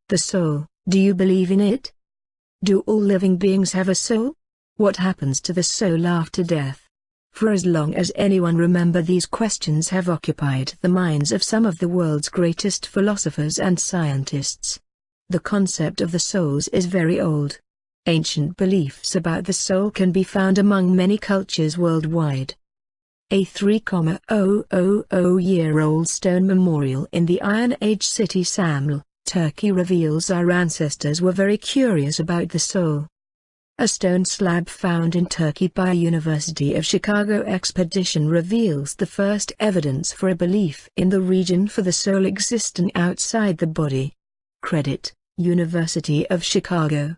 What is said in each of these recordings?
The soul, do you believe in it? Do all living beings have a soul? What happens to the soul after death? For as long as anyone remember, these questions have occupied the minds of some of the world's greatest philosophers and scientists. The concept of the souls is very old. Ancient beliefs about the soul can be found among many cultures worldwide. A 3,000-year-old stone memorial in the Iron Age city Saml, Turkey reveals our ancestors were very curious about the soul. A stone slab found in Turkey by a University of Chicago expedition reveals the first evidence for a belief in the region for the soul existing outside the body. Credit, University of Chicago.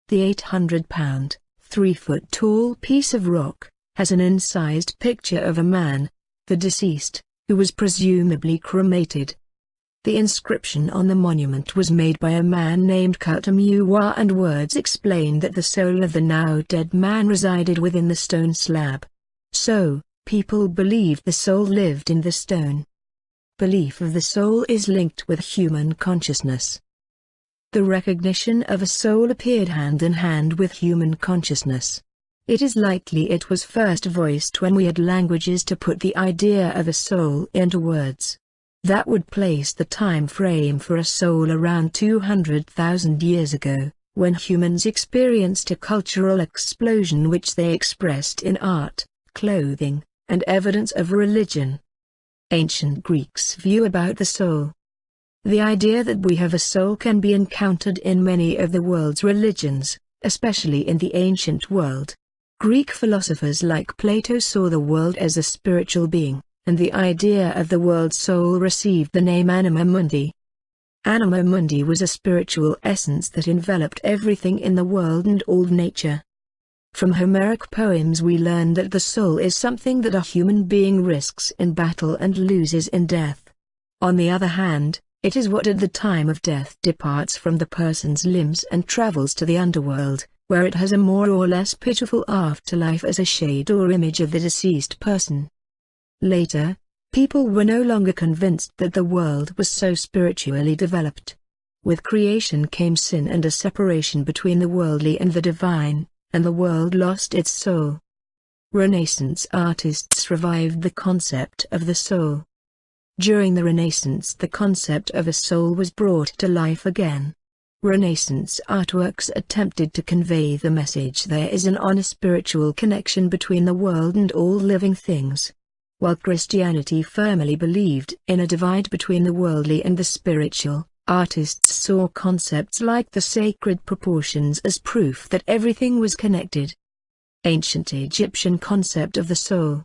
The 800-pound, 3-foot-tall piece of rock has an incised picture of a man, the deceased, who was presumably cremated. The inscription on the monument was made by a man named Kutamuwa, and words explain that the soul of the now dead man resided within the stone slab. So, people believed the soul lived in the stone. Belief of the soul is linked with human consciousness. The recognition of a soul appeared hand in hand with human consciousness. It is likely it was first voiced when we had languages to put the idea of a soul into words. That would place the time frame for a soul around 200,000 years ago, when humans experienced a cultural explosion which they expressed in art, clothing, and evidence of religion. Ancient Greeks' view about the soul. The idea that we have a soul can be encountered in many of the world's religions, especially in the ancient world. Greek philosophers like Plato saw the world as a spiritual being, and the idea of the world's soul received the name anima mundi. Anima mundi was a spiritual essence that enveloped everything in the world and all nature. From Homeric poems we learn that the soul is something that a human being risks in battle and loses in death. On the other hand, it is what at the time of death departs from the person's limbs and travels to the underworld, where it has a more or less pitiful afterlife as a shade or image of the deceased person. Later, people were no longer convinced that the world was so spiritually developed. With creation came sin and a separation between the worldly and the divine, and the world lost its soul. Renaissance artists revived the concept of the soul. During the Renaissance, the concept of a soul was brought to life again. Renaissance artworks attempted to convey the message there is an honest spiritual connection between the world and all living things. While Christianity firmly believed in a divide between the worldly and the spiritual, artists saw concepts like the sacred proportions as proof that everything was connected. Ancient Egyptian concept of the soul.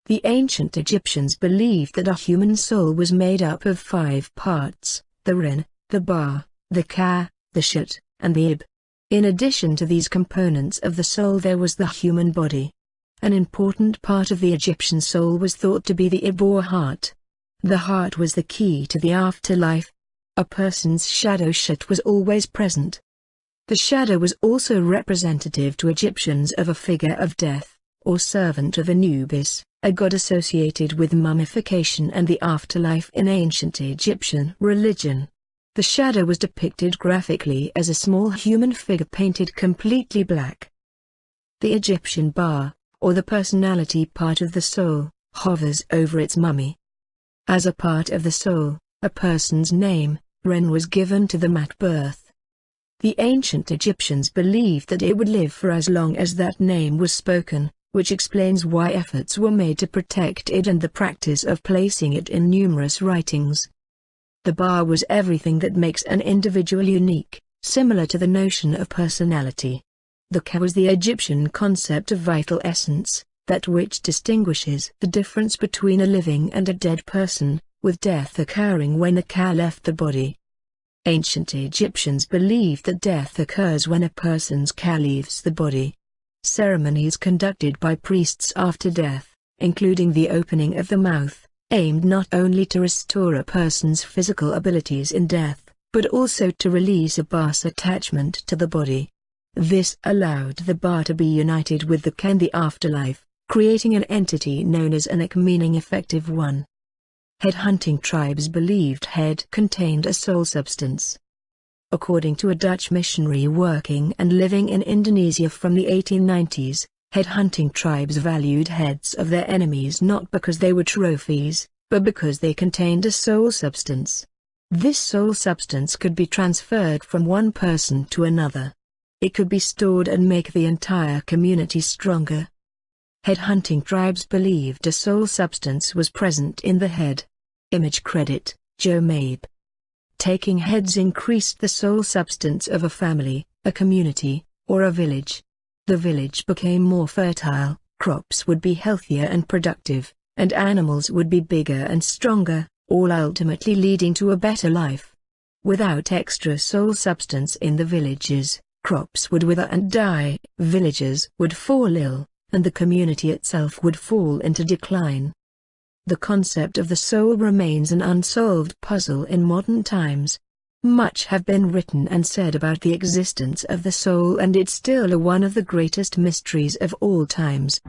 The ancient Egyptians believed that a human soul was made up of 5 parts: the Ren, the Ba, the Ka, the Shut, and the Ib. In addition to these components of the soul there was the human body. An important part of the Egyptian soul was thought to be the Ib or heart. The heart was the key to the afterlife. A person's shadow Shut was always present. The shadow was also representative to Egyptians of a figure of death, or servant of Anubis, a god associated with mummification and the afterlife in ancient Egyptian religion. The shadow was depicted graphically as a small human figure painted completely black. The Egyptian Ba, or the personality part of the soul, hovers over its mummy. As a part of the soul, a person's name, Ren, was given to them at birth. The ancient Egyptians believed that it would live for as long as that name was spoken, which explains why efforts were made to protect it and the practice of placing it in numerous writings. The Ba was everything that makes an individual unique, similar to the notion of personality. The Ka was the Egyptian concept of vital essence, that which distinguishes the difference between a living and a dead person, with death occurring when the Ka left the body. Ancient Egyptians believed that death occurs when a person's Ka leaves the body. Ceremonies conducted by priests after death, including the opening of the mouth, aimed not only to restore a person's physical abilities in death, but also to release a Ba's attachment to the body. This allowed the Ba to be united with the Ka in the afterlife, creating an entity known as an Ik, meaning effective one. Headhunting tribes believed head contained a soul substance. According to a Dutch missionary working and living in Indonesia from the 1890s, headhunting tribes valued heads of their enemies not because they were trophies, but because they contained a soul substance. This soul substance could be transferred from one person to another. It could be stored and make the entire community stronger. Headhunting tribes believed a soul substance was present in the head. Image credit, Joe Mabe. Taking heads increased the soul substance of a family, a community, or a village. The village became more fertile, crops would be healthier and productive, and animals would be bigger and stronger, all ultimately leading to a better life. Without extra soul substance in the villages, crops would wither and die, villagers would fall ill, and the community itself would fall into decline. The concept of the soul remains an unsolved puzzle in modern times. Much have been written and said about the existence of the soul, and it's still one of the greatest mysteries of all times.